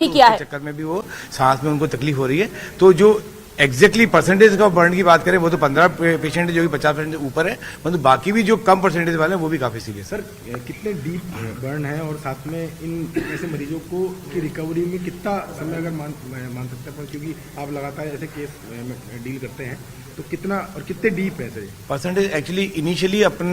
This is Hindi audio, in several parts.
ही किया है। चक्कर में भी वो सांस में उनको तकलीफ हो रही है। तो जो एग्जैक्टली परसेंटेज का बर्न की बात करें वो तो 15 पेशेंट जो कि 50% ऊपर है, मतलब बाकी भी जो कम परसेंटेज वाले हैं वो भी काफी सीरियस। सर कितने डीप बर्न है और साथ में इन ऐसे मरीजों को की रिकवरी में कितना समय अगर मान सकते हैं, क्योंकि आप लगातार ऐसे केस डील करते हैं, तो कितना और कितने डीप है सर परसेंटेज? एक्चुअली इनिशियली अपन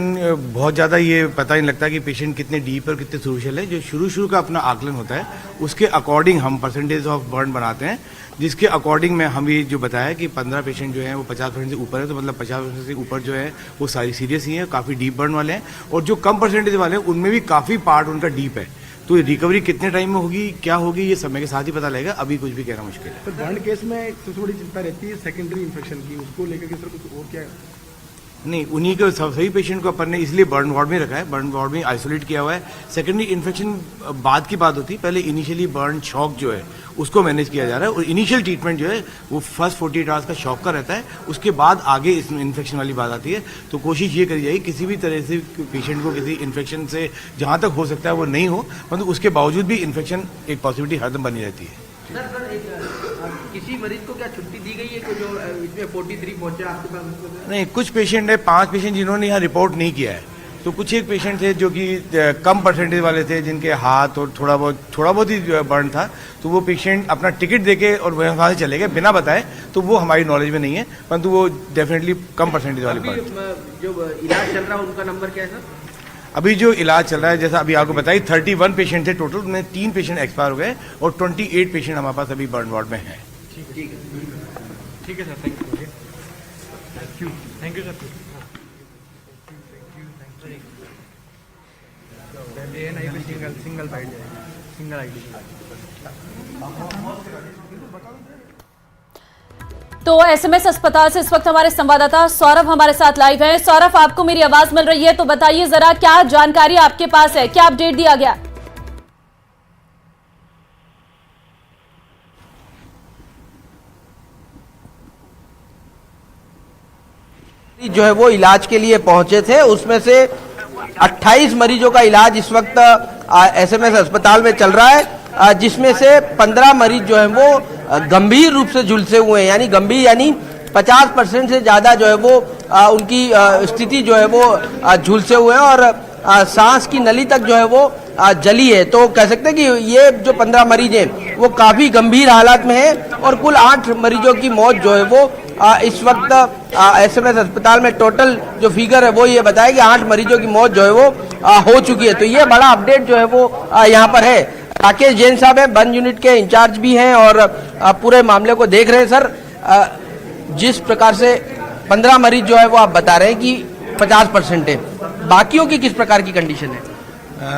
बहुत ज़्यादा ये पता नहीं लगता कि पेशेंट कितने डीप और कितने सुरुशियल है। जो शुरू का अपना आकलन होता है उसके अकॉर्डिंग हम परसेंटेज ऑफ बर्न बनाते हैं, जिसके अकॉर्डिंग में हम ये जो बताया कि 15 पेशेंट जो हैं वो 50% से ऊपर है, तो मतलब 50% से ऊपर जो है वो सारी सीरियस ही है, काफ़ी डीप बर्न वाले हैं। और जो कम परसेंटेज वाले हैं उनमें भी काफ़ी पार्ट उनका डीप है। तो रिकवरी कितने टाइम में होगी, क्या होगी, ये समय के साथ ही पता लगेगा, अभी कुछ भी कहना मुश्किल है। तो बर्न केस में सबसे बड़ी चिंता रहती है सेकेंडरी इन्फेक्शन की, उसको लेकर के सर कुछ और क्या नहीं, उन्हीं के सभी पेशेंट को अपन ने इसलिए बर्न वार्ड में रखा है, बर्न वार्ड में आइसोलेट किया हुआ है। सेकेंडरी इन्फेक्शन बाद की बात होती है, पहले इनिशियली बर्न शॉक जो है उसको मैनेज किया जा रहा है। और इनिशियल ट्रीटमेंट जो है वो फर्स्ट 48 आवर्स का शॉक का रहता है, उसके बाद आगे इस इन्फेक्शन वाली बात आती है। तो कोशिश ये करी जाएगी किसी भी तरह से पेशेंट को किसी इन्फेक्शन से जहाँ तक हो सकता है वो नहीं हो, मतलब उसके बावजूद भी इन्फेक्शन एक पॉसिबिलिटी हरदम बनी रहती है। किसी मरीज को क्या छुट्टी दी गई है कि जो इसमें 43 पहुंचा आपके पास? नहीं, कुछ पेशेंट है, 5 पेशेंट जिन्होंने यहाँ रिपोर्ट नहीं किया है। तो कुछ एक पेशेंट थे जो कि कम परसेंटेज वाले थे, जिनके हाथ और थोड़ा बहुत ही बर्न था, तो वो पेशेंट अपना टिकट देके और वहाँ से चले गए बिना बताए। तो वो हमारी नॉलेज में नहीं है, परंतु वो डेफिनेटली कम परसेंटेज वाली बर्न। जो इलाज चल रहा है उनका नंबर क्या है सर? अभी जो इलाज चल रहा है, जैसा अभी आपको बताई, 31 पेशेंट थे टोटल, उनमें 3 पेशेंट एक्सपायर हो गए और 28 पेशेंट हमारे पास अभी बर्न वार्ड में है। ठीक है sir, thank you sir. Single side single ID. तो एसएमएस अस्पताल से इस वक्त हमारे संवाददाता सौरभ हमारे साथ लाइव हैं। सौरभ, आपको मेरी आवाज मिल रही है? तो बताइए जरा, क्या जानकारी आपके पास है, क्या अपडेट दिया गया? जो है वो इलाज के लिए पहुंचे थे, उसमें से 28 मरीजों का इलाज इस वक्त एसएमएस अस्पताल में चल रहा है, जिसमें से 15 मरीज जो है वो गंभीर रूप से झुलसे हुए हैं। यानी गंभीर यानी 50% से ज़्यादा जो है वो उनकी स्थिति जो है वो झुलसे हुए हैं और सांस की नली तक जो है वो जली है। तो कह सकते हैं कि ये जो 15 मरीज हैं वो काफ़ी गंभीर हालात में हैं और कुल 8 मरीजों की मौत जो है वो इस वक्त एसएमएस अस्पताल में टोटल जो फिगर है वो ये बताया कि 8 मरीजों की मौत जो है वो हो चुकी है। तो ये बड़ा अपडेट जो है वो यहाँ पर है। राकेश जैन साहब हैं, बर्न यूनिट के इंचार्ज भी हैं और पूरे मामले को देख रहे हैं। सर, जिस प्रकार से 15 मरीज जो है वो आप बता रहे हैं कि 50% है, बाकियों की किस प्रकार की कंडीशन है?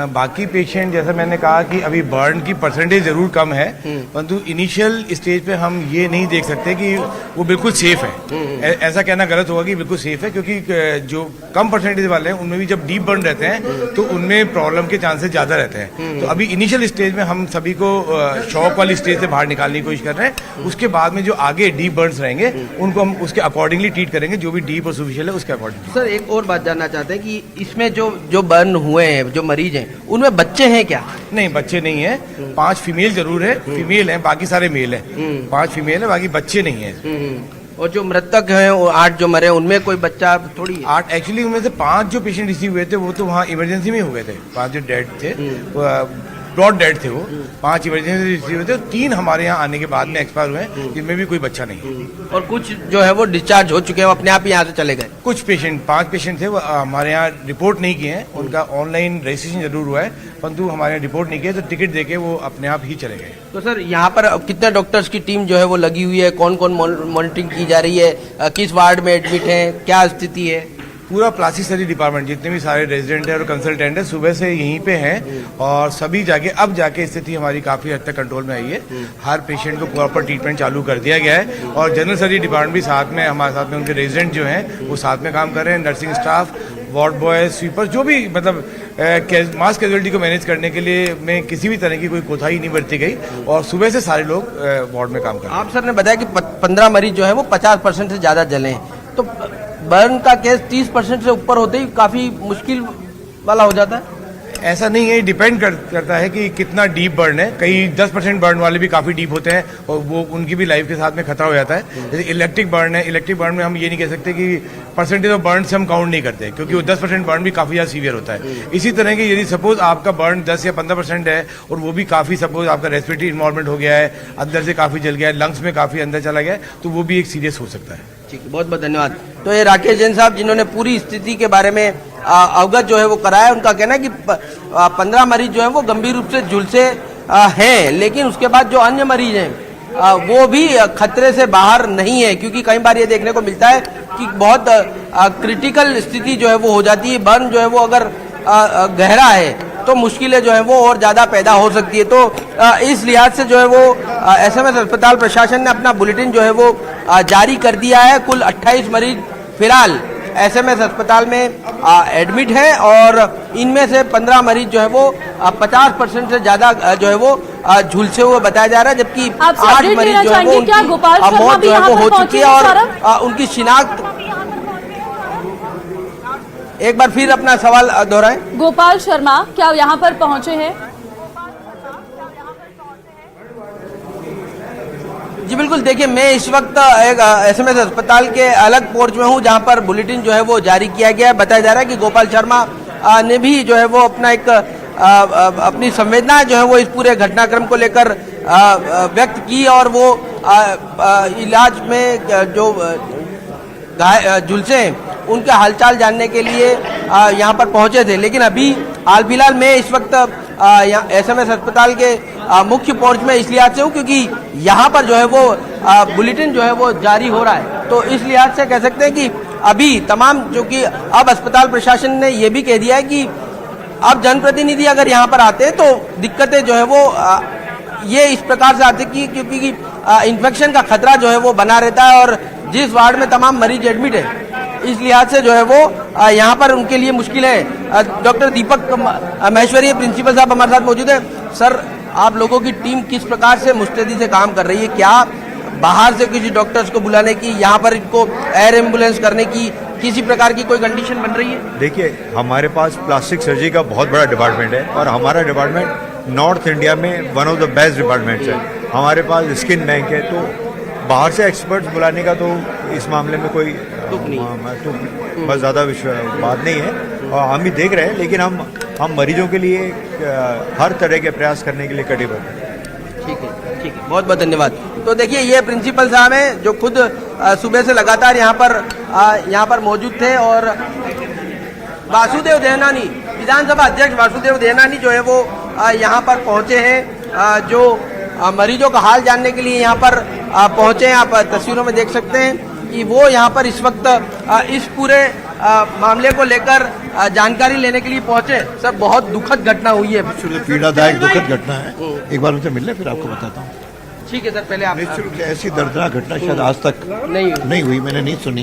बाकी पेशेंट, जैसा मैंने कहा कि अभी बर्न की परसेंटेज जरूर कम है, परंतु इनिशियल स्टेज पे हम ये नहीं देख सकते कि वो बिल्कुल सेफ है। ऐसा कहना गलत होगा कि बिल्कुल सेफ है, क्योंकि जो कम परसेंटेज वाले हैं उनमें भी जब डीप बर्न रहते हैं तो उनमें प्रॉब्लम के चांसेस ज्यादा रहते हैं। तो अभी इनिशियल स्टेज में हम सभी को शॉक वाली स्टेज से बाहर निकालने की कोशिश कर रहे हैं। उसके बाद में जो आगे डीप बर्न्स रहेंगे उनको हम उसके अकॉर्डिंगली ट्रीट करेंगे, जो भी डीप और सुफिशियल है उसके अकॉर्डिंग। सर, एक और बात जानना चाहते हैं कि इसमें जो बर्न हुए हैं, जो मरीज हैं, उनमें बच्चे हैं क्या? नहीं, बच्चे नहीं है। 5 फीमेल जरूर है, फीमेल है, बाकी सारे मेल हैं। 5 फीमेल है, बाकी बच्चे नहीं है। और जो मृतक हैं, 8 जो मरे, उनमें कोई बच्चा थोड़ी है? 8 एक्चुअली, उनमें से 5 जो पेशेंट रिसीव हुए थे वो तो वहाँ इमरजेंसी में ही हो गए थे। 5 जो डेड थे, ब्रॉड डेड थे, वो 5 इमरजेंसी रिसीव हुए थे, 3 हमारे यहाँ आने के बाद में एक्सपायर हुए हैं, जिनमें भी कोई बच्चा नहीं। और कुछ जो है वो डिस्चार्ज हो चुके हैं, वो अपने आप ही यहाँ से चले गए। कुछ पेशेंट, 5 पेशेंट थे, वो हमारे यहाँ रिपोर्ट नहीं किए हैं। उनका ऑनलाइन रजिस्ट्रेशन जरूर हुआ है, परंतु हमारे यहाँ रिपोर्ट नहीं किया, तो टिकट देके वो अपने आप ही चले गए। तो सर, यहाँ पर कितने डॉक्टर्स की टीम जो है वो लगी हुई है? कौन कौन मॉनिटरिंग की जा रही है? किस वार्ड में एडमिट है? क्या स्थिति है? पूरा प्लास्टिक सर्जरी डिपार्टमेंट, जितने भी सारे रेजिडेंट है और कंसल्टेंट है, सुबह से यहीं पे हैं और सभी अब जाके स्थिति हमारी काफ़ी हद तक कंट्रोल में आई है। हर पेशेंट को प्रॉपर ट्रीटमेंट चालू कर दिया गया है और जनरल सर्जरी डिपार्टमेंट भी साथ में, हमारे साथ में उनके रेजिडेंट जो हैं वो साथ में काम कर रहे हैं। Nursing staff, ward boy, sweeper, जो भी मतलब मास कैजुअलिटी को मैनेज करने के लिए में किसी भी तरह की कोई कोताही नहीं बरती गई और सुबह से सारे लोग वार्ड में काम कर रहे हैं। आप सर ने बताया कि 15 मरीज जो है वो 50% से ज़्यादा जले हैं, तो बर्न का केस 30% से ऊपर होते ही काफ़ी मुश्किल वाला हो जाता है। ऐसा नहीं है, डिपेंड करता है कि कितना डीप बर्न है। कई 10% बर्न वाले भी काफ़ी डीप होते हैं और वो उनकी भी लाइफ के साथ में खतरा हो जाता है। जैसे इलेक्ट्रिक बर्न है, इलेक्ट्रिक बर्न में हम ये नहीं कह सकते कि परसेंटेज ऑफ बर्न से हम काउंट नहीं करते, क्योंकि वो 10% बर्न भी काफ़ी ज़्यादा सीवियर होता है। इसी तरह के यदि सपोज आपका बर्न 10 या 15% है और वो भी काफ़ी, सपोज आपका रेस्पिरेटरी इन्वॉल्वमेंट हो गया है, अंदर से काफ़ी जल गया है, लंग्स में काफ़ी अंदर चला गया है, तो वो भी एक सीरियस हो सकता है। ठीक है, बहुत बहुत धन्यवाद। तो ये राकेश जैन साहब जिन्होंने पूरी स्थिति के बारे में अवगत जो है वो कराया। उनका कहना है कि 15 मरीज जो है वो गंभीर रूप से झुलसे हैं, लेकिन उसके बाद जो अन्य मरीज हैं वो भी खतरे से बाहर नहीं है, क्योंकि कई बार ये देखने को मिलता है कि बहुत क्रिटिकल स्थिति जो है वो हो जाती है। बर्न जो है वो अगर गहरा है तो मुश्किलें जो है वो और ज़्यादा पैदा हो सकती है। तो इस लिहाज से जो है वो एसएमएस अस्पताल प्रशासन ने अपना बुलेटिन जो है वो जारी कर दिया है। कुल 28 मरीज फिलहाल एसएमएस अस्पताल में एडमिट हैं और इनमें से 15 मरीज जो है वो 50% से ज़्यादा जो है वो झुलसे हुए बताया जा रहा है, जबकि 8 मरीज जो है वो उनकी मौत जो है वो हो चुकी है और उनकी शिनाख्त। एक बार फिर अपना सवाल दोहराएं। गोपाल शर्मा क्या यहाँ पर पहुंचे हैं? जी बिल्कुल, देखिए मैं इस वक्त एक एसएमएस अस्पताल के अलग पोर्च में हूँ, जहाँ पर बुलेटिन जो है वो जारी किया गया है। बताया जा रहा है कि गोपाल शर्मा ने भी जो है वो अपना एक अपनी संवेदना जो है वो इस पूरे घटनाक्रम को लेकर व्यक्त की और वो इलाज में जो झुलसे उनके हालचाल जानने के लिए यहाँ पर पहुंचे थे। लेकिन अभी हाल फिलहाल मैं इस वक्त एसएमएस अस्पताल के मुख्य पोर्च में इस लिहाज से हूँ क्योंकि यहाँ पर जो है वो बुलेटिन जो है वो जारी हो रहा है। तो इस लिहाज से कह सकते हैं कि अभी तमाम, जो कि अब अस्पताल प्रशासन ने ये भी कह दिया है कि अब जनप्रतिनिधि अगर यहाँ पर आते हैं तो दिक्कतें जो है वो ये इस प्रकार से आती कि क्योंकि इन्फेक्शन का खतरा जो है वो बना रहता है और जिस वार्ड में तमाम मरीज एडमिट है इस लिहाज से जो है वो यहाँ पर उनके लिए मुश्किल है। डॉक्टर दीपक महेश्वरी प्रिंसिपल साहब हमारे साथ मौजूद है। सर, आप लोगों की टीम किस प्रकार से मुस्तैदी से काम कर रही है? क्या बाहर से किसी डॉक्टर्स को बुलाने की, यहाँ पर इनको एयर एम्बुलेंस करने की किसी प्रकार की कोई कंडीशन बन रही है? देखिए, हमारे पास प्लास्टिक सर्जरी का बहुत बड़ा डिपार्टमेंट है और हमारा डिपार्टमेंट नॉर्थ इंडिया में one of the best departments है। हमारे पास स्किन बैंक है, तो बाहर से एक्सपर्ट्स बुलाने का तो इस मामले में कोई बस ज़्यादा बात नहीं है और हम भी देख रहे हैं, लेकिन हम मरीजों के लिए हर तरह के प्रयास करने के लिए कटिबद्ध हैं। ठीक है, ठीक है, बहुत बहुत धन्यवाद। तो देखिए, ये प्रिंसिपल साहब हैं जो खुद सुबह से लगातार यहाँ पर मौजूद थे और वासुदेव देवनानी, विधानसभा अध्यक्ष वासुदेव देवनानी जो है वो यहाँ पर पहुँचे हैं, जो मरीजों का हाल जानने के लिए यहाँ पर पहुँचे हैं। आप तस्वीरों में देख सकते हैं कि वो यहाँ पर इस वक्त इस पूरे मामले को लेकर जानकारी लेने के लिए पहुँचे। सर, बहुत दुखद घटना हुई है, पीड़ादायक दुखद घटना है। एक बार उनसे मिलने फिर आपको बताता हूँ। ठीक है सर, पहले आप। निश्चित रूप से ऐसी दर्दनाक घटना शायद आज तक नहीं हुई, मैंने नहीं सुनी,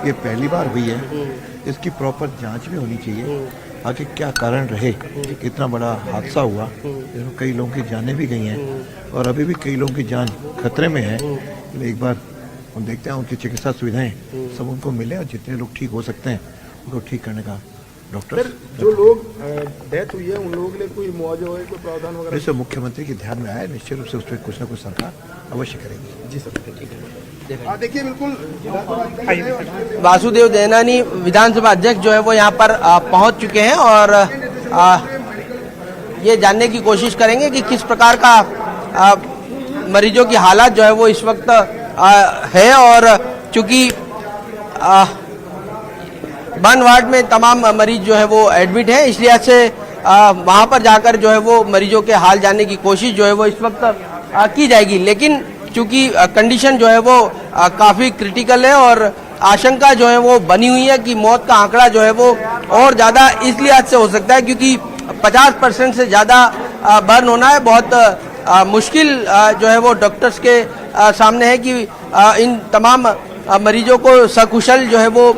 ये पहली बार हुई है। इसकी प्रॉपर जांच भी होनी चाहिए, आखिर क्या कारण रहे, इतना बड़ा हादसा हुआ, इसमें कई लोगों की जानें भी गई हैं और अभी भी कई लोगों की जान खतरे में है। एक बार हम देखते हैं उनकी चिकित्सा सुविधाएं सब उनको मिले और जितने लोग ठीक हो सकते हैं उनको ठीक करने का डॉक्टर। जो लोग डेथ हुई है उन लोगों के लिए कोई मुआवजा है, कोई प्रावधान वगैरह? इससे मुख्यमंत्री के ध्यान में आया, निश्चित रूप से उस पर कुछ ना कुछ सरकार अवश्य करेगी। जी सर, ठीक है। देखिए, बिल्कुल वासुदेव देवनानी विधानसभा अध्यक्ष जो है वो यहाँ पर पहुँच चुके हैं और ये जानने की कोशिश करेंगे कि किस प्रकार का मरीजों की हालत जो है वो इस वक्त है। और चूंकि बर्न वार्ड में तमाम मरीज जो है वो एडमिट हैं, इसलिए से वहाँ पर जाकर जो है वो मरीजों के हाल जानने की कोशिश जो है वो इस वक्त की जाएगी। लेकिन चूंकि कंडीशन जो है वो काफ़ी क्रिटिकल है और आशंका जो है वो बनी हुई है कि मौत का आंकड़ा जो है वो और ज़्यादा इस लिहाज से हो सकता है क्योंकि 50% से ज़्यादा बर्न होना है बहुत मुश्किल जो है वो डॉक्टर्स के सामने है कि इन तमाम मरीजों को सकुशल जो है वो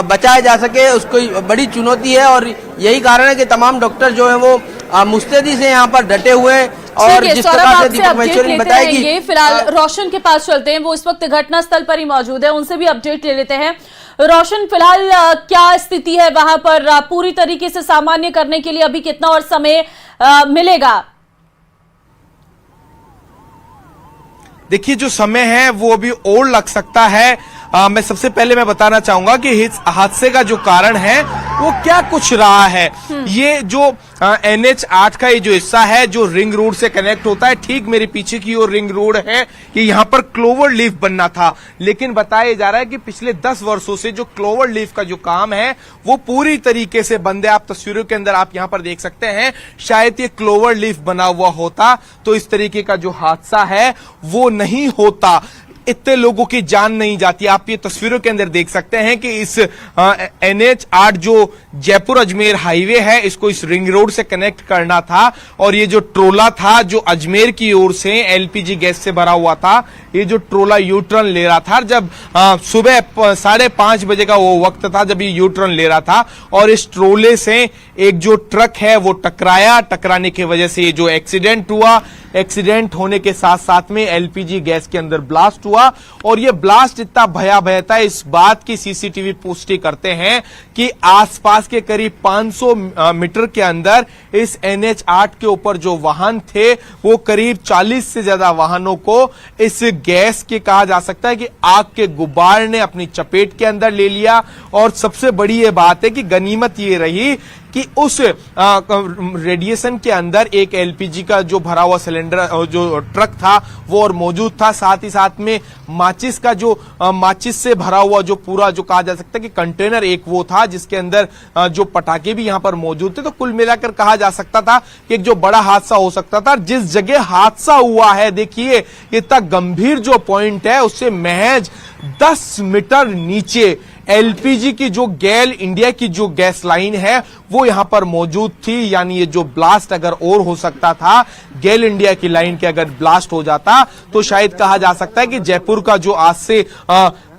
बचाया जा सके, उसको बड़ी चुनौती है और यही कारण है कि तमाम डॉक्टर जो है वो मुस्तैदी से यहाँ पर डटे हुए हैं। और जिस प्रकार से दीपक महेश्वरी ने बताया कि फिलहाल रोशन के पास चलते हैं, वो इस वक्त घटना स्थल पर ही मौजूद है, उनसे भी अपडेट ले लेते हैं। रोशन, फिलहाल क्या स्थिति है वहां पर? पूरी तरीके से सामान्य करने के लिए अभी कितना और समय मिलेगा? देखिए, जो समय है वो अभी और लग सकता है। मैं सबसे पहले मैं बताना चाहूंगा कि इस हादसे का जो कारण है वो क्या कुछ रहा है। ये जो NH8 का ये जो हिस्सा है जो रिंग रोड से कनेक्ट होता है, ठीक मेरे पीछे की ओर रिंग रोड है कि यहाँ पर क्लोवर लीफ बनना था, लेकिन बताया जा रहा है कि पिछले 10 वर्षों से जो क्लोवर लीफ का जो काम है वो पूरी तरीके से बंद है। आप तस्वीरों के अंदर आप यहाँ पर देख सकते हैं, शायद ये क्लोवर लीफ बना हुआ होता तो इस तरीके का जो हादसा है वो नहीं होता, इतने लोगों की जान नहीं जाती। आप ये तस्वीरों के अंदर देख सकते हैं कि इस NH8 जो जयपुर अजमेर हाईवे है, इसको इस रिंग रोड से कनेक्ट करना था और ये जो ट्रोला था जो अजमेर की ओर से LPG गैस से भरा हुआ था, ये जो ट्रोला यू टर्न ले रहा था, जब सुबह 5:30 बजे का वो वक्त था जब ये यू टर्न ले रहा था और इस ट्रोले से एक जो ट्रक है वो टकराने की वजह से ये जो एक्सीडेंट हुआ, एक्सीडेंट होने के साथ साथ में LPG गैस के अंदर ब्लास्ट हुआ और ये ब्लास्ट इतना भयावह था, इस बात की CCTV पुष्टि करते हैं कि आसपास के करीब 500 मीटर के अंदर इस NH8 के ऊपर जो वाहन थे वो करीब 40 से ज्यादा वाहनों को इस गैस के कहा जा सकता है कि आग के गुब्बार ने अपनी चपेट के अंदर ले लिया। और सबसे बड़ी ये बात है कि गनीमत ये रही कि उस रेडिएशन के अंदर एक LPG का जो भरा हुआ सिलेंडर जो ट्रक था वो और मौजूद था, साथ ही साथ में माचिस का जो माचिस से भरा हुआ जो पूरा जो कहा जा सकता है कि कंटेनर एक वो था जिसके अंदर जो पटाखे भी यहां पर मौजूद थे। तो कुल मिलाकर कहा जा सकता था कि एक जो बड़ा हादसा हो सकता था। जिस जगह हादसा हुआ है, देखिए इतना गंभीर जो पॉइंट है उससे महज 10 मीटर नीचे LPG की जो गेल इंडिया की जो गैस लाइन है वो यहां पर मौजूद थी। यानी ये जो ब्लास्ट अगर और हो सकता था, गेल इंडिया की लाइन के अगर ब्लास्ट हो जाता तो शायद कहा जा सकता है कि जयपुर का जो आज से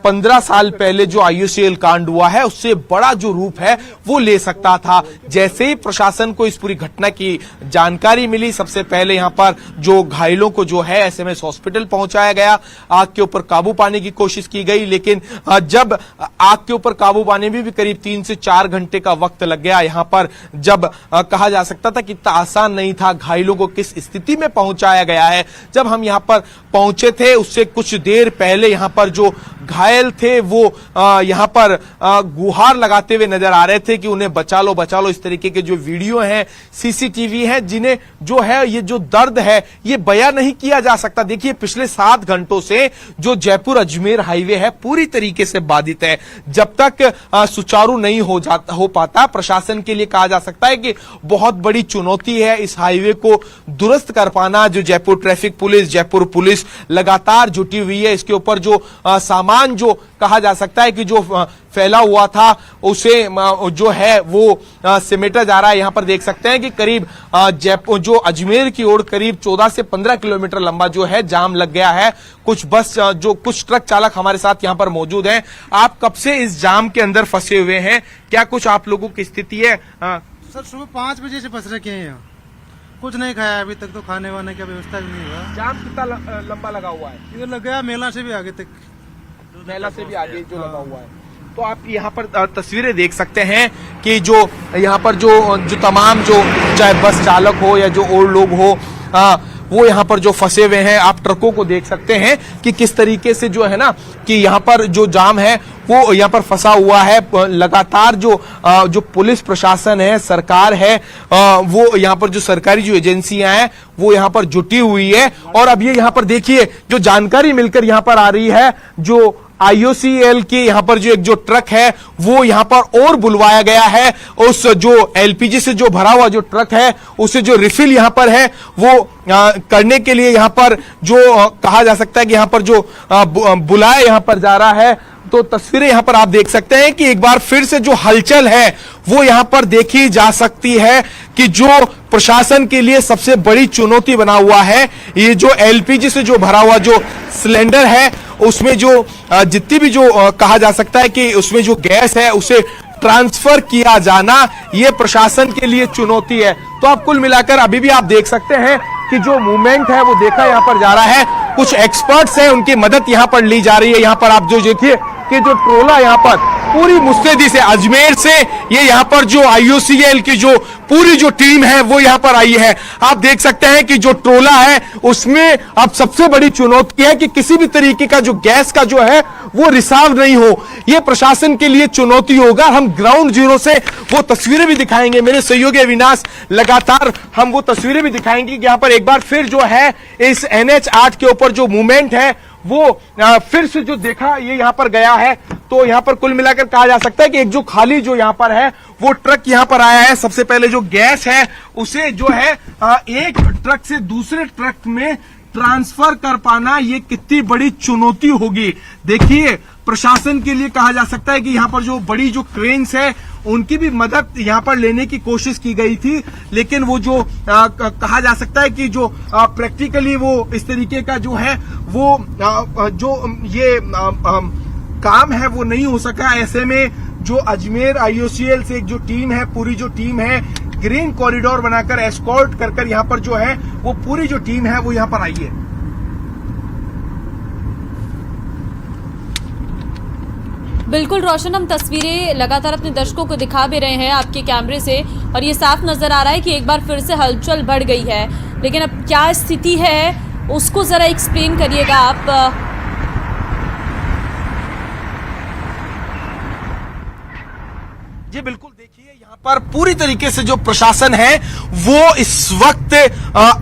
15 साल पहले जो IOCL कांड हुआ है उससे बड़ा जो रूप है वो ले सकता था। जैसे ही प्रशासन को इस पूरी घटना की जानकारी मिली, सबसे पहले यहां पर जो घायलों को जो है SMS हॉस्पिटल पहुंचाया गया, आग के ऊपर काबू पाने की कोशिश की गई, लेकिन जब आग के ऊपर काबू पाने में भी करीब 3 से 4 घंटे का वक्त लग गया। यहां पर जब कहा जा सकता था कि इतना आसान नहीं था, घायलों को किस स्थिति में पहुंचाया गया है। जब हम यहां पर पहुंचे थे उससे कुछ देर पहले यहां पर जो घायल थे वो यहां पर गुहार लगाते हुए नजर आ रहे थे कि उन्हें बचा लो बचा लो। इस तरीके के जो वीडियो हैं, CCTV हैं, जिन्हें जो है ये जो दर्द है ये बयां नहीं किया जा सकता। देखिए पिछले 7 घंटों से जो जयपुर अजमेर हाईवे है पूरी तरीके से बाधित है। जब तक सुचारू नहीं हो पाता, प्रशासन के लिए कहा जा सकता है कि बहुत बड़ी चुनौती है इस हाईवे को दुरुस्त कर पाना। जो Jaipur traffic police, Jaipur police लगातार जुटी हुई है। इसके ऊपर जो सामान जो कहा जा सकता है कि जो फैला हुआ था उसे जो है वो समेटा जा रहा है। यहां पर देख सकते हैं कि करीब जयपुर जो अजमेर की ओर करीब 14 से 15 किलोमीटर लंबा जो है जाम लग गया है। कुछ बस जो कुछ ट्रक चालक हमारे साथ यहां पर मौजूद हैं। आप कब से इस जाम के अंदर फंसे हुए हैं, क्या कुछ आप लोगों की स्थिति है? सर सुबह 5 बजे से फंस रखे हैं यहाँ, कुछ नहीं खाया अभी तक, तो खाने वाने की व्यवस्था भी नहीं हुआ। जाम कितना लंबा लगा हुआ है? इधर लग गया मेला से भी आगे तक, मेला से भी आगे जो लगा हुआ है। तो आप यहाँ पर तस्वीरें देख सकते हैं कि जो यहाँ पर जो तमाम जो चाहे बस चालक हो या जो और लोग हो वो यहाँ पर जो फंसे हुए हैं। आप ट्रकों को देख सकते हैं कि किस तरीके से जो है ना कि यहाँ पर जो जाम है वो यहाँ पर फंसा हुआ है। लगातार जो पुलिस प्रशासन है, सरकार है, वो यहाँ पर जो सरकारी जो एजेंसियां हैं वो यहाँ पर जुटी हुई है। और अब ये यहाँ पर देखिए जो जानकारी मिलकर यहाँ पर आ रही है, जो IOCL के यहाँ पर जो एक जो ट्रक है वो यहाँ पर और बुलवाया गया है। उस जो LPG से जो भरा हुआ जो ट्रक है उसे जो रिफिल यहाँ पर है वो करने के लिए यहाँ पर जो कहा जा सकता है कि यहाँ पर जो बुलाया यहाँ पर जा रहा है। तो तस्वीरें यहाँ पर आप देख सकते हैं कि एक बार फिर से जो हलचल है वो यहाँ पर देखी जा सकती है कि जो प्रशासन के लिए सबसे बड़ी चुनौती बना हुआ है ये जो LPG से जो भरा हुआ जो सिलेंडर है उसमें जो जितनी भी जो कहा जा सकता है कि उसमें जो गैस है उसे ट्रांसफर किया जाना, ये प्रशासन के लिए चुनौती है। तो आप कुल मिलाकर अभी भी आप देख सकते हैं कि जो मूवमेंट है वो देखा यहाँ पर जा रहा है। कुछ एक्सपर्ट्स हैं, उनकी मदद यहाँ पर ली जा रही है। यहाँ पर आप जो देखिए कि जो ट्रोला यहाँ पर पूरी मुस्तैदी से अजमेर से ये यहाँ पर जो IOCL की जो पूरी जो टीम है वो यहाँ पर आई है। आप देख सकते हैं कि जो ट्रोला है उसमें अब सबसे बड़ी चुनौती है कि किसी भी तरीके का जो गैस का जो है वो रिसाव नहीं हो। ये प्रशासन के लिए चुनौती होगा। हम ग्राउंड जीरो से वो तस्वीरें भी दिखाएंगे, मेरे सहयोगी अविनाश लगातार हम वो तस्वीरें भी दिखाएंगे कि यहाँ पर एक बार फिर जो है इस NH 8 के ऊपर जो मूवमेंट है वो फिर से जो देखा ये यहाँ पर गया है। तो यहाँ पर कुल मिलाकर कहा जा सकता है कि एक जो खाली जो यहाँ पर है वो ट्रक यहाँ पर आया है। सबसे पहले जो गैस है उसे जो है एक ट्रक से दूसरे ट्रक में ट्रांसफर कर पाना ये कितनी बड़ी चुनौती होगी। देखिए प्रशासन के लिए कहा जा सकता है कि यहाँ पर जो बड़ी जो क्रेन्स है उनकी भी मदद यहाँ पर लेने की कोशिश की गई थी, लेकिन वो जो कहा जा सकता है कि जो प्रैक्टिकली वो इस तरीके का जो है वो जो ये काम है वो नहीं हो सका। ऐसे में जो अजमेर IOCL से एक जो टीम है, पूरी जो टीम है ग्रीन कॉरिडोर बनाकर एस्कॉर्ट कर यहाँ पर जो है वो पूरी जो टीम है वो यहाँ पर आई है। बिल्कुल रोशन, हम तस्वीरें लगातार अपने दर्शकों को दिखा भी रहे हैं आपके कैमरे से और ये साफ नजर आ रहा है कि एक बार फिर से हलचल बढ़ गई है। लेकिन अब क्या स्थिति है उसको जरा एक्सप्लेन करिएगा आप। जी बिल्कुल, देखिए यहाँ पर पूरी तरीके से जो प्रशासन है वो इस वक्त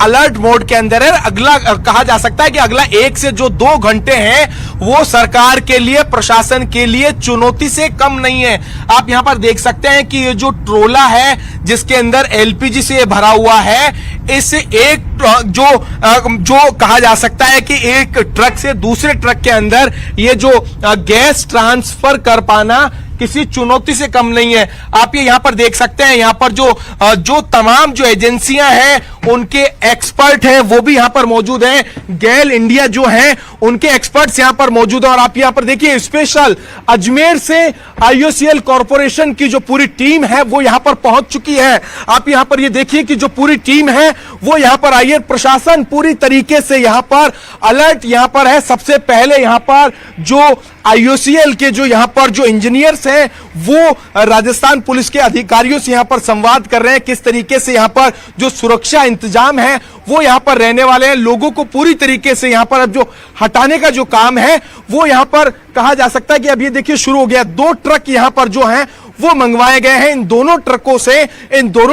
अलर्ट मोड के अंदर है। अगला कहा जा सकता है कि अगला 1 से जो 2 घंटे हैं वो सरकार के लिए, प्रशासन के लिए चुनौती से कम नहीं है। आप यहाँ पर देख सकते हैं कि ये जो ट्रोला है जिसके अंदर LPG से भरा हुआ है, इस एक जो कहा जा सकता है कि एक ट्रक से दूसरे ट्रक के अंदर ये जो गैस ट्रांसफर कर पाना किसी चुनौती से कम नहीं है। आप ये यहाँ पर देख सकते हैं, यहाँ पर जो तमाम जो एजेंसियां हैं उनके एक्सपर्ट हैं वो भी यहाँ पर मौजूद हैं। गेल इंडिया जो हैं उनके एक्सपर्ट्स यहाँ पर मौजूद हैं। और आप यहाँ पर देखिए स्पेशल अजमेर से IOCL कॉरपोरेशन की जो पूरी टीम है वो यहाँ पर पहुंच चुकी है। आप यहाँ पर ये देखिए कि जो पूरी टीम है वो यहाँ पर आई है। प्रशासन पूरी तरीके से यहाँ पर अलर्ट यहाँ पर है। सबसे पहले यहाँ पर जो IOCL के जो यहाँ पर जो इंजीनियर्स हैं वो राजस्थान पुलिस के अधिकारियों से यहाँ पर संवाद कर रहे हैं किस तरीके से यहाँ पर जो सुरक्षा इंतजाम है वो यहाँ पर रहने वाले हैं। लोगों को पूरी तरीके से यहाँ पर अब जो हटाने का जो काम है वो यहाँ पर कहा जा सकता है कि अब ये देखिए शुरू हो गया। 2 ट्रक यहाँ पर जो हैं वो मंगवाए गए हैं। इन दोनों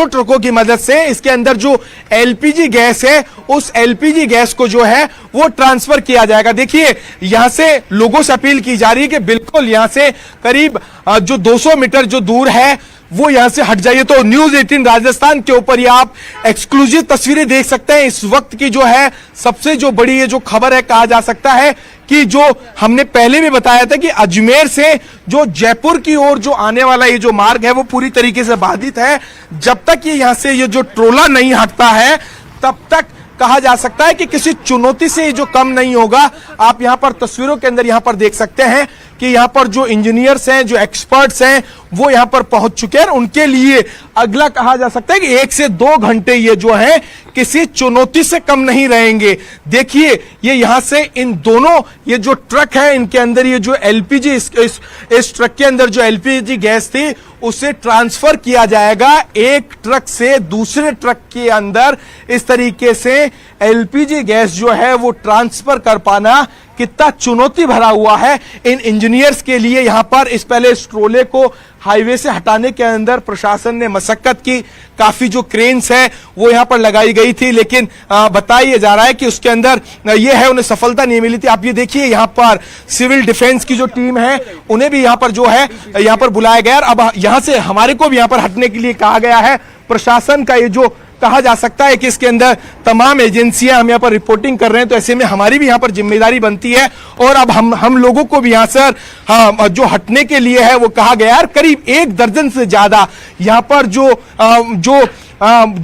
ट्रकों की मदद से इसके अंदर जो LPG गैस है उस LPG गैस को जो है वो ट्रांसफर किया जाएगा। देखिए यहां से लोगों से अपील की जा रही है कि बिल्कुल यहां से करीब जो 200 मीटर जो दूर है वो यहां से हट जाइए। तो न्यूज 18 राजस्थान के ऊपर ये आप एक्सक्लूसिव तस्वीरें देख सकते हैं। इस वक्त की जो है सबसे जो बड़ी ये जो खबर है, कहा जा सकता है कि जो हमने पहले भी बताया था कि अजमेर से जो जयपुर की ओर जो आने वाला ये जो मार्ग है वो पूरी तरीके से बाधित है। जब तक ये यहां से ये जो ट्रोला नहीं हटता है तब तक कहा जा सकता है कि किसी चुनौती से ये जो कम नहीं होगा। आप यहां पर तस्वीरों के अंदर यहां पर देख सकते हैं कि यहां पर जो इंजीनियर्स हैं, जो एक्सपर्ट्स हैं वो यहां पर पहुंच चुके हैं। उनके लिए अगला कहा जा सकता है कि 1 से 2 घंटे ये जो है किसी चुनौती से कम नहीं रहेंगे। देखिए ये यहां से इन दोनों ये जो ट्रक है इनके अंदर ये जो LPG इस ट्रक के अंदर जो LPG गैस थी उसे ट्रांसफर किया जाएगा एक ट्रक से दूसरे ट्रक के अंदर। इस तरीके से LPG गैस जो है वो ट्रांसफर कर पाना कितना चुनौती भरा हुआ है इन इंजीनियर्स के लिए। यहां पर इस पहले इस ट्रोले को हाईवे से हटाने के अंदर प्रशासन ने मशक्कत की, काफी जो क्रेन्स है वो यहां पर लगाई गई थी, लेकिन बताया जा रहा है कि उसके अंदर ये है उन्हें सफलता नहीं मिली थी। आप ये देखिए यहां पर सिविल डिफेंस की जो टीम है उन्हें भी यहां पर जो है यहां पर बुलाया गया। अब यहां से हमारे को भी यहां पर हटने के लिए कहा गया है। प्रशासन का ये जो कहा जा सकता है कि इसके अंदर तमाम एजेंसियां हम यहाँ पर रिपोर्टिंग कर रहे हैं, तो ऐसे में हमारी भी यहाँ पर जिम्मेदारी बनती है। और अब हम लोगों को भी यहाँ सर जो हटने के लिए है वो कहा गया है। करीब 1 दर्जन से ज्यादा यहाँ पर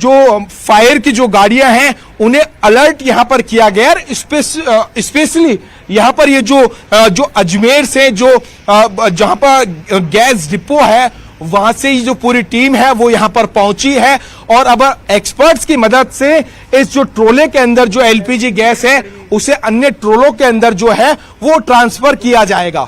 जो फायर की जो गाड़ियां हैं उन्हें अलर्ट यहाँ पर किया गया है। स्पेशली यहाँ पर ये जो अजमेर से जो जहाँ पर गैस डिपो है वहां से ही जो पूरी टीम है वो यहां पर पहुंची है। और अब एक्सपर्ट्स की मदद से इस जो ट्रोले के अंदर जो LPG गैस है उसे अन्य ट्रोलों के अंदर जो है वो ट्रांसफर किया जाएगा।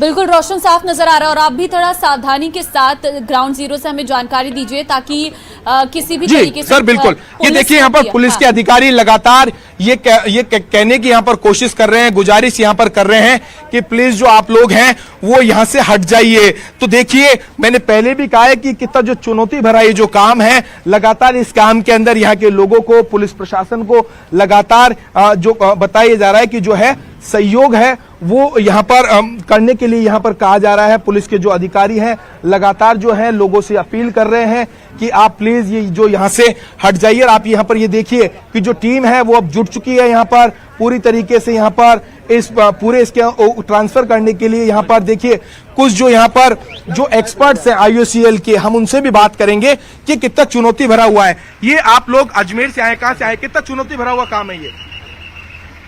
बिल्कुल रोशन साफ नजर आ रहा है और आप भी थोड़ा सावधानी के साथ ग्राउंड जीरो से हमें जानकारी दीजिए ताकि किसी भी तरीके जी से सर बिल्कुल। ये पुलिस देखिए यहाँ पर को- पुलिस के हाँ। अधिकारी लगातार ये कहने की यहाँ पर कोशिश कर रहे हैं, गुजारिश यहाँ पर कर रहे हैं कि प्लीज जो आप लोग हैं वो यहाँ से हट जाइए। तो देखिए मैंने पहले भी कहा है कि कितना जो चुनौती भरा ये जो काम है, लगातार इस काम के अंदर यहाँ के लोगों को, पुलिस प्रशासन को लगातार जो बताया जा रहा है कि जो है सहयोग है वो यहाँ पर करने के लिए यहाँ पर कहा जा रहा है। पुलिस के जो अधिकारी हैं लगातार जो है लोगों से अपील कर रहे हैं कि आप प्लीज ये जो यहाँ से हट जाइए। आप यहाँ पर ये देखिए कि जो टीम है वो अब जुट चुकी है यहाँ पर पूरी तरीके से यहाँ पर इस पूरे इसके ट्रांसफर करने के लिए। यहाँ पर देखिए कुछ जो यहाँ पर जो एक्सपर्ट्स हैं IOCL के, हम उनसे भी बात करेंगे कि कितना चुनौती भरा हुआ है। ये आप लोग अजमेर से आए, कहां से आए, कितना चुनौती भरा हुआ काम है ये।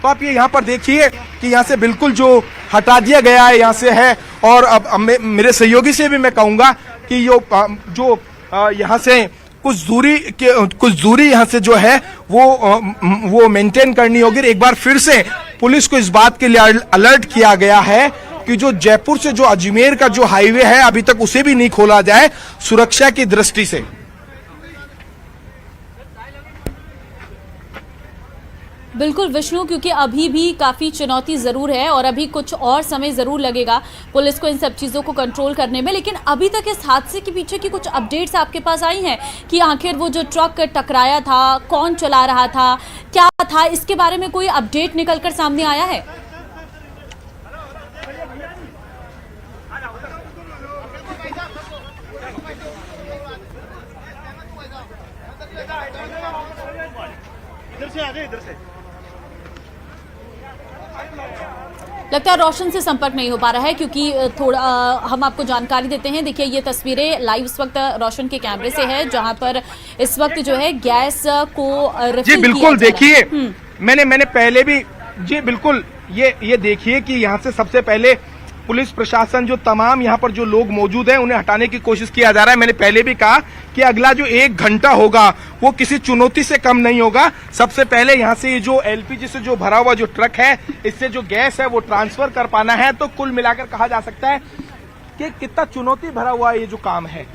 तो आप ये यहाँ पर देखिए कि यहाँ से बिल्कुल जो हटा दिया गया है यहाँ से है। और अब मेरे सहयोगी से भी मैं कहूंगा कि जो यहाँ से कुछ दूरी यहाँ से जो है वो मेंटेन करनी होगी। एक बार फिर से पुलिस को इस बात के लिए अलर्ट किया गया है कि जो जयपुर से जो अजमेर का जो हाईवे है अभी तक उसे भी नहीं खोला जाए सुरक्षा की दृष्टि से। बिल्कुल विष्णु, क्योंकि अभी भी काफ़ी चुनौती ज़रूर है और अभी कुछ और समय ज़रूर लगेगा पुलिस को इन सब चीज़ों को कंट्रोल करने में। लेकिन अभी तक इस हादसे के पीछे की कुछ अपडेट्स आपके पास आई हैं कि आखिर वो जो ट्रक टकराया था, कौन चला रहा था, क्या था, इसके बारे में कोई अपडेट निकलकर सामने आया है? लगता है रोशन से संपर्क नहीं हो पा रहा है क्योंकि थोड़ा हम आपको जानकारी देते हैं। देखिए ये तस्वीरें लाइव इस वक्त रोशन के कैमरे से है जहां पर इस वक्त जो है गैस को जी बिल्कुल देखिए मैंने पहले भी जी बिल्कुल ये देखिए कि यहाँ से सबसे पहले पुलिस प्रशासन जो तमाम यहाँ पर जो लोग मौजूद हैं उन्हें हटाने की कोशिश किया जा रहा है। मैंने पहले भी कहा कि अगला जो 1 घंटा होगा वो किसी चुनौती से कम नहीं होगा। सबसे पहले यहाँ से ये जो LPG से जो भरा हुआ जो ट्रक है इससे जो गैस है वो ट्रांसफर कर पाना है। तो कुल मिलाकर कहा जा सकता है कि कितना चुनौती भरा हुआ ये जो काम है।